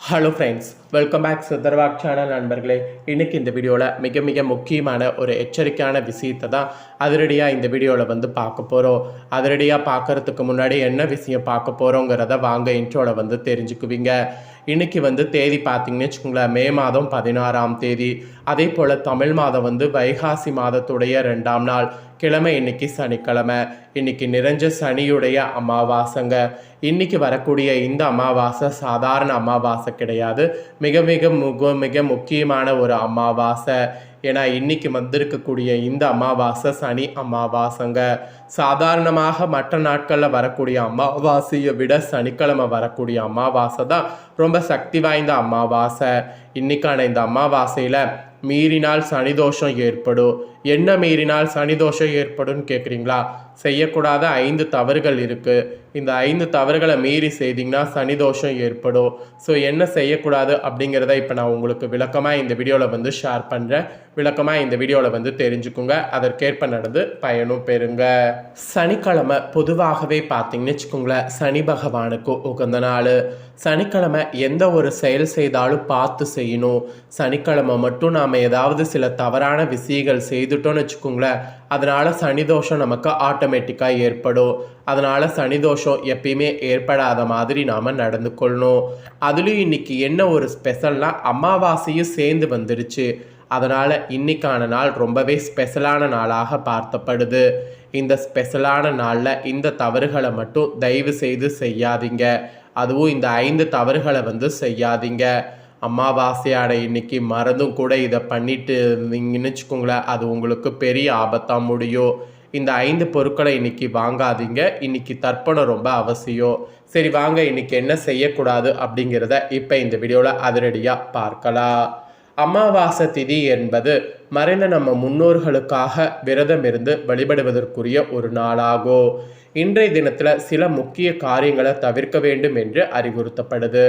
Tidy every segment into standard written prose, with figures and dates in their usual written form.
Hello friends, welcome back Siddharvak channel நண்பர்களே. இன்றைக்கி இந்த வீடியோவில் மிக மிக முக்கியமான ஒரு எச்சரிக்கையான விஷயத்தை தான் அதிரடியாக இந்த வீடியோவில் பார்க்க போகிறோம். அதிரடியாக பார்க்குறதுக்கு முன்னாடி என்ன விஷயம் பார்க்க போகிறோங்கிறத வாங்க இன்ட்ரோவில் தெரிஞ்சுக்குவீங்க. இன்றைக்கி தேதி பார்த்திங்கன்னு வச்சுக்கோங்களேன், மே மாதம் 16ஆம் தேதி. அதே போல் தமிழ் மாதம் வைகாசி மாதத்துடைய 2ஆம் நாள் கிழமை. இன்றைக்கி சனிக்கிழமை. இன்றைக்கி நிறைஞ்ச சனியுடைய அமாவாசைங்க. இன்றைக்கி வரக்கூடிய இந்த அமாவாசை சாதாரண அமாவாசை கிடையாது, மிக முக்கியமான ஒரு அமாவாசை. ஏன்னா இன்றைக்கி வந்திருக்கக்கூடிய இந்த அமாவாசை சனி அமாவாசைங்க. சாதாரணமாக மற்ற நாட்களில் வரக்கூடிய அமாவாசையை விட சனிக்கிழமை வரக்கூடிய அமாவாசை தான் ரொம்ப சக்தி வாய்ந்த அமாவாசை. இன்றைக்கான இந்த அமாவாசையில் மீறினால் சனிதோஷம் ஏற்படும். என்ன மீறினால் சனிதோஷம் ஏற்படும் கேட்குறீங்களா? செய்யக்கூடாத 5 தவறுகள் இருக்குது. இந்த 5 தவறுகளை மீறி செய்திங்கன்னா சனிதோஷம் ஏற்படும். ஸோ என்ன செய்யக்கூடாது அப்படிங்கிறத இப்போ நான் உங்களுக்கு விளக்கமாக இந்த வீடியோவில் ஷேர் பண்ணுறேன். விளக்கமாக இந்த வீடியோவில் தெரிஞ்சுக்குங்க. அதற்கேற்ப நடந்து பயனும் பெறுங்க. சனிக்கிழமை பொதுவாகவே பார்த்தீங்கன்னு வச்சுக்கோங்களேன், சனி பகவானுக்கு உகந்த நாள். சனிக்கிழமை எந்த ஒரு செயல் செய்தாலும் பார்த்து செய்யணும். சனிக்கிழமை மட்டும் நாம் ஏதாவது சில தவறான விஷயங்கள் செய்துட்டோன்னு வச்சுக்கோங்களேன், அதனால் சனிதோஷம் நமக்கு ஆட்டோமேட்டிக்காக ஏற்படும். அதனால் சனிதோஷம் எப்பயுமே ஏற்படாத மாதிரி நாம் நடந்து கொள்ளணும். அதுலேயும் இன்றைக்கி என்ன ஒரு ஸ்பெஷல்னால், அமாவாசையும் சேர்ந்து வந்துருச்சு. அதனால் இன்றைக்கான நாள் ரொம்பவே ஸ்பெஷலான நாளாக பார்க்கப்படுது. இந்த ஸ்பெஷலான நாளில் இந்த தவறுகளை மட்டும் தயவு செய்து செய்யாதீங்க. அதுவும் இந்த 5 தவறுகளை செய்யாதீங்க. அமாவாசையான இன்னைக்கு மறந்தும் கூட இதை பண்ணிட்டு இருந்தீங்கன்னு வச்சுக்கோங்களேன், அது உங்களுக்கு பெரிய ஆபத்தாக முடியும். இந்த 5 பொருட்களை இன்னைக்கு வாங்காதீங்க. இன்னைக்கு தர்ப்பணம் ரொம்ப அவசியம். சரி வாங்க, இன்னைக்கு என்ன செய்யக்கூடாது அப்படிங்கிறத இப்போ இந்த வீடியோவில் அதிரடியாக பார்க்கலாம். அமாவாசை திதி என்பது மறைந்த நம்ம முன்னோர்களுக்காக விரதம் இருந்து வழிபடுவதற்குரிய ஒரு நாளாகும். இன்றைய தினத்தில் சில முக்கிய காரியங்களை தவிர்க்க வேண்டும் என்று அறிவுறுத்தப்படுது.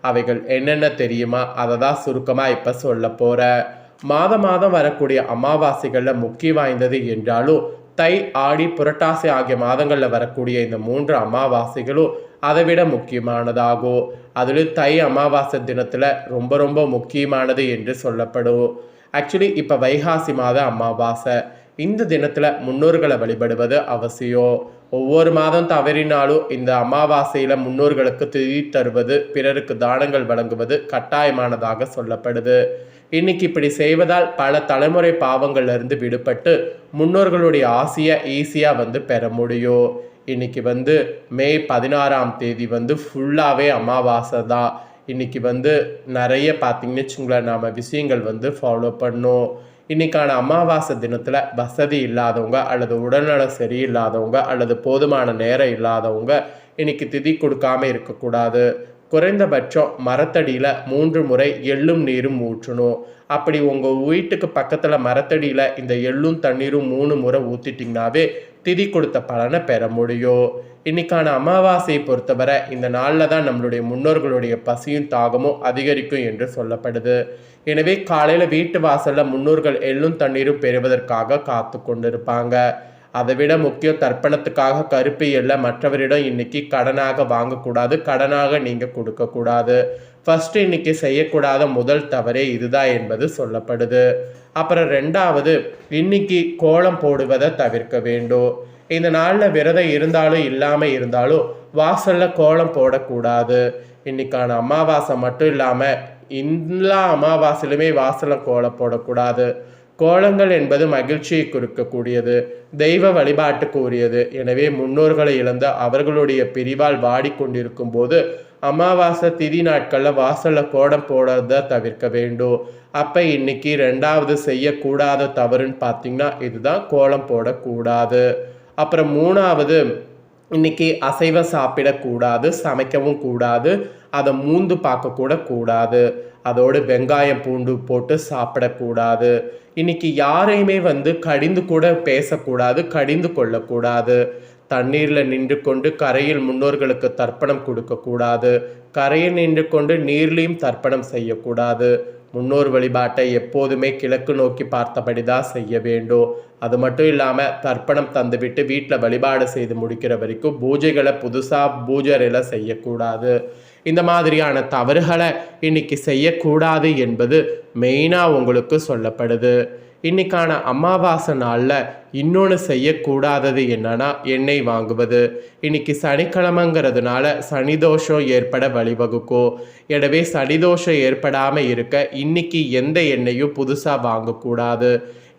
அவைகள் என்னென்ன தெரியுமா? அதை தான் சுருக்கமாக இப்போ சொல்ல போகிறேன். மாதம் வரக்கூடிய அமாவாசைகளில் முக்கிய வாய்ந்தது என்றாலும் தை, ஆடி, புரட்டாசி ஆகிய மாதங்களில் வரக்கூடிய இந்த 3 அமாவாசைகளும் அதை விட முக்கியமானதாகும். அதில் தை அமாவாசை தினத்தில் ரொம்ப முக்கியமானது என்று சொல்லப்படும். ஆக்சுவலி இப்போ வைகாசி மாத அமாவாசை. இந்த தினத்தில் முன்னோர்களை வழிபடுவது அவசியம். ஒவ்வொரு மாதம் தவறினாலும் இந்த அமாவாசையில் முன்னோர்களுக்கு திதி தருவது, பிறருக்கு தானங்கள் வழங்குவது கட்டாயமானதாக சொல்லப்படுது. இன்னைக்கு இப்படி செய்வதால் பல தலைமுறை பாவங்கள்லேருந்து விடுபட்டு முன்னோர்களுடைய ஆசையை ஈஸியாக பெற முடியும். இன்னைக்கு மே 16ஆம் தேதி ஃபுல்லாகவே அமாவாசை தான். இன்னைக்கு நிறைய பார்த்திங்கன்னு வச்சுங்களேன், நாம் விஷயங்கள் ஃபாலோ பண்ணோம். இன்றைக்கான அமாவாசை தினத்தில் வசதி இல்லாதவங்க அல்லது உடல்நலம் சரியில்லாதவங்க அல்லது போதுமான நேரம் இல்லாதவங்க இன்றைக்கி திதி கொடுக்காம இருக்கக்கூடாது. குறைந்தபட்சம் மரத்தடியில் 3 முறை எள்ளும் நீரும் ஊற்றணும். அப்படி உங்கள் வீட்டுக்கு பக்கத்தில் மரத்தடியில் இந்த எள்ளும் தண்ணீரும் 3 முறை ஊற்றிட்டிங்கனாவே திதி கொடுத்த பலனை பெற முடியும். இன்னைக்கான அமாவாசையை பொறுத்தவரை இந்த நாளில் தான் நம்மளுடைய முன்னோர்களுடைய பசியும் தாகமும் அதிகரிக்கும் என்று சொல்லப்படுது. எனவே காலையில் வீட்டு வாசலில் முன்னோர்கள் எள்ளும் தண்ணீரும் பெறுவதற்காக காத்து கொண்டிருப்பாங்க. அதை விட முக்கியம், தர்ப்பணத்துக்காக கருப்பு எள்ளை மற்றவரிடம் இன்னைக்கு கடனாக வாங்கக்கூடாது, கடனாக நீங்கள் கொடுக்கக்கூடாது. ஃபர்ஸ்ட் இன்னைக்கு செய்யக்கூடாத முதல் தவறே இதுதான் என்பது சொல்லப்படுது. அப்புறம் 2வது, இன்னைக்கு கோலம் போடுவதை தவிர்க்க வேண்டும். இந்த நாளில் விரதம் இருந்தாலும் இல்லாமல் இருந்தாலும் வாசலில் கோலம் போடக்கூடாது. இன்னைக்கான அமாவாசை மட்டும் இல்லாமல் எல்லா அமாவாசையிலுமே வாசலில் கோலம் போடக்கூடாது. கோலங்கள் என்பது மகிழ்ச்சியை கொடுக்கக்கூடியது, தெய்வ வழிபாட்டுக்கு உரியது. எனவே முன்னோர்களை இழந்த அவர்களுடைய பிரிவால் வாடிக்கொண்டிருக்கும் போது அமாவாசை திதி நாட்களில் வாசலில் கோலம் போடுறத தவிர்க்க வேண்டும். அப்போ இன்னைக்கு 2வது செய்யக்கூடாத தவறுன்னு பார்த்தீங்கன்னா இதுதான், கோலம் போடக்கூடாது. அப்புறம் 3வது, இன்னைக்கு அசைவம் சாப்பிடக்கூடாது, சமைக்கவும் கூடாது, அதை மூந்து பார்க்கக்கூட கூடாது. அதோடு வெங்காயம் பூண்டு போட்டு சாப்பிடக்கூடாது. இன்னைக்கு யாரையுமே கடிந்து கூட பேசக்கூடாது, கடிந்து கொள்ளக்கூடாது. தண்ணீரில் நின்று கொண்டு கரையில் முன்னோர்களுக்கு தர்ப்பணம் கொடுக்கக்கூடாது. கரையில் நின்று கொண்டு நீர்லையும் தர்ப்பணம் செய்யக்கூடாது. முன்னோர் வழிபாட்டை எப்போதுமே கிழக்கு நோக்கி பார்த்தபடி தான் செய்ய வேண்டும். அது மட்டும் இல்லாமல் தர்ப்பணம் தந்துவிட்டு வீட்டில் வழிபாடு செய்து முடிக்கிற வரைக்கும் பூஜைகளை புதுசாக பூஜையில் செய்யக்கூடாது. இந்த மாதிரியான தவறுகளை இன்னைக்கு செய்யக்கூடாது என்பது மெயினாக உங்களுக்கு சொல்லப்படுது. இன்னைக்கான அமாவாசை நாளில் இன்னொன்று செய்யக்கூடாதது என்னன்னா எண்ணெய் வாங்குவது. இன்னைக்கு சனிக்கிழமைங்கிறதுனால சனிதோஷம் ஏற்பட வழிவகுக்கும். எனவே சனிதோஷம் ஏற்படாமல் இருக்க இன்னைக்கு எந்த எண்ணெயும் புதுசாக வாங்கக்கூடாது.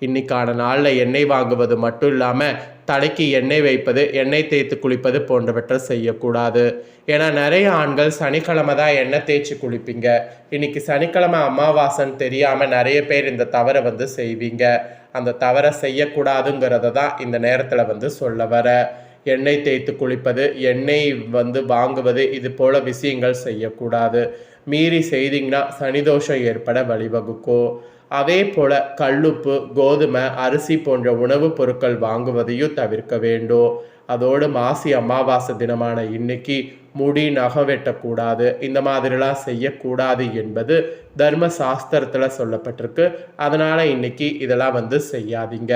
இன்னைக்கான நாளில் எண்ணெய் வாங்குவது மட்டும் இல்லாமல் தலைக்கு எண்ணெய் வைப்பது, எண்ணெய் தேய்த்து குளிப்பது போன்றவற்றை செய்யக்கூடாது. ஏன்னா நிறைய ஆண்கள் சனிக்கிழமை தான் எண்ணெய் தேய்ச்சி குளிப்பீங்க. இன்னைக்கு சனிக்கிழமை அமாவாசைன்னு தெரியாமல் நிறைய பேர் இந்த தவறை செய்வீங்க. அந்த தவறை செய்யக்கூடாதுங்கிறத தான் இந்த நேரத்தில் சொல்ல வர. எண்ணெய் தேய்த்து குளிப்பது, எண்ணெய் வாங்குவது, இது போல விஷயங்கள் செய்யக்கூடாது. மீறி செய்தீங்கன்னா சனிதோஷம் ஏற்பட வழிவகுக்கும். அதே போல் கல்லுப்பு, கோதுமை, அரிசி போன்ற உணவுப் பொருட்கள் வாங்குவதையும் தவிர்க்க வேண்டும். அதோடு மாசி அமாவாசை தினமான இன்னைக்கு முடி, நகம் வெட்டக்கூடாது. இந்த மாதிரிலாம் செய்யக்கூடாது என்பது தர்ம சாஸ்திரத்தில் சொல்லப்பட்டிருக்கு. அதனால் இன்னைக்கு இதெல்லாம் செய்யாதீங்க.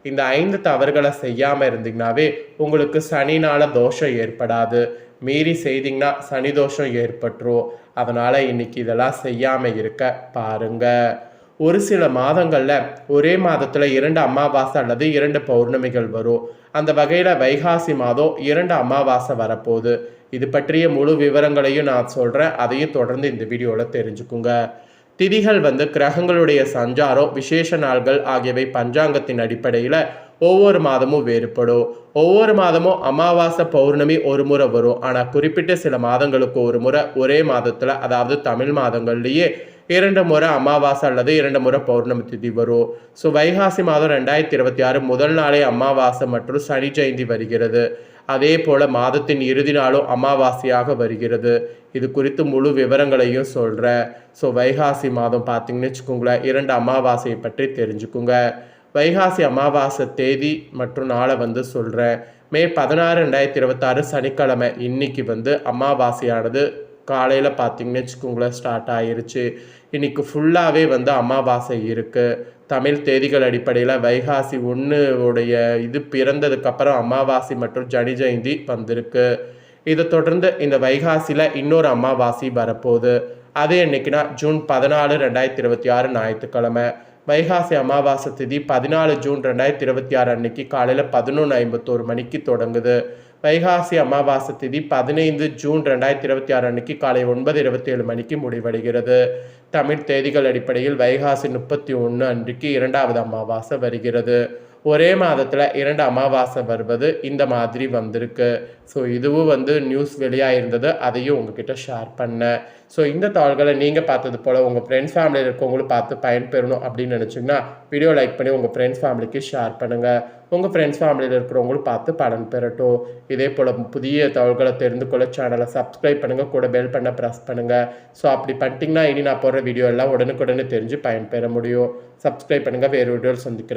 இந்த 5 தவறுகளை செய்யாமல் இருந்தீங்கன்னாவே உங்களுக்கு சனினால தோஷம் ஏற்படாது. மீறி செய்தீங்கன்னா சனி தோஷம் ஏற்பட்டுரும். அதனால் இன்னைக்கு இதெல்லாம் செய்யாமல் இருக்க பாருங்க. ஒரு சில மாதங்களில் ஒரே மாதத்தில் 2 அமாவாசை அல்லது 2 பௌர்ணமிகள் வரும். அந்த வகையில் வைகாசி மாதம் 2 அமாவாசை வரப்போகுது. இது பற்றிய முழு விவரங்களையும் நான் சொல்கிறேன். அதையும் தொடர்ந்து இந்த வீடியோவில் தெரிஞ்சுக்குங்க. திதிகள் கிரகங்களுடைய சஞ்சாரம், விசேஷ நாள்கள் ஆகியவை பஞ்சாங்கத்தின் அடிப்படையில் ஒவ்வொரு மாதமும் வேறுபடும். ஒவ்வொரு மாதமும் அமாவாசை, பௌர்ணமி ஒரு முறை வரும். ஆனால் குறிப்பிட்ட சில மாதங்களுக்கு ஒரு முறை ஒரே மாதத்தில், அதாவது தமிழ் மாதங்கள்லேயே 2 முறை அமாவாசை அல்லது 2 முறை பௌர்ணமி திதி வரும். ஸோ வைகாசி மாதம் 2026 முதல் நாளே அமாவாசை மற்றும் சனி ஜெயந்தி வருகிறது. அதே போல் மாதத்தின் இறுதி நாளும் அமாவாசையாக வருகிறது. இது குறித்து முழு விவரங்களையும் சொல்கிறேன். ஸோ வைகாசி மாதம் பார்த்தீங்கன்னு வச்சுக்கோங்களேன், 2 அமாவாசையை பற்றி தெரிஞ்சுக்குங்க. வைகாசி அமாவாசை தேதி மற்றும் நாளை சொல்கிறேன். மே 16, 2026 சனிக்கிழமை இன்னைக்கு அமாவாசையானது காலையில் பார்த்தீங்கன்னு வச்சுக்கோங்களேன் ஸ்டார்ட் ஆயிருச்சு. இன்னைக்கு ஃபுல்லாகவே அமாவாசை இருக்குது. தமிழ் தேதிகள் அடிப்படையில் வைகாசி 1 உடைய இது பிறந்ததுக்கப்புறம் அமாவாசை மற்றும் சனி ஜெயந்தி வந்திருக்கு. இதை தொடர்ந்து இந்த வைகாசியில் இன்னொரு அமாவாசை வரப்போகுது. அது என்னைக்குன்னா ஜூன் 14, 2026 ஞாயிற்றுக்கிழமை. வைகாசி அமாவாசை திதி 14 ஜூன் 2026 அன்னைக்கு காலையில் 11:51 மணிக்கு தொடங்குது. வைகாசி அமாவாசை திதி 15 ஜூன் 2026 அன்னைக்கு காலை 9:27 மணிக்கு முடிவடைகிறது. தமிழ் தேதிகள் அடிப்படையில் வைகாசி 31 அன்றைக்கு 2வது அமாவாசை வருகிறது. ஒரே மாதத்தில் 2 அமாவாசை வருவது இந்த மாதிரி வந்திருக்கு. ஸோ இதுவும் நியூஸ் வெளியாக இருந்தது, அதையும் உங்ககிட்ட ஷேர் பண்ணேன். ஸோ இந்த தாள்களை நீங்கள் பார்த்தது போல் உங்கள் ஃப்ரெண்ட்ஸ் ஃபேமிலியில் இருக்கவங்களும் பார்த்து பயன்பெறணும் அப்படின்னு நினச்சிங்கன்னா வீடியோ லைக் பண்ணி உங்கள் ஃப்ரெண்ட்ஸ் ஃபேமிலிக்கு ஷேர் பண்ணுங்கள். உங்கள் ஃப்ரெண்ட்ஸ் ஃபேமிலியில் இருக்கிறவங்களும் பார்த்து பலன் பெறட்டும். இதே போல் புதிய தகவல்களை தெரிந்து கொள்ள சேனலை சப்ஸ்கிரைப் பண்ணுங்கள், கூட பெல் பண்ண ப்ரெஸ் பண்ணுங்கள். ஸோ அப்படி பண்ணிட்டீங்கன்னா இனி நான் போடுற வீடியோ எல்லாம் உடனுக்குடனே தெரிஞ்சு பயன்பெற முடியும். சப்ஸ்கிரைப் பண்ணுங்கள். வேறு வீடியோவில் சந்திக்கிறேன்.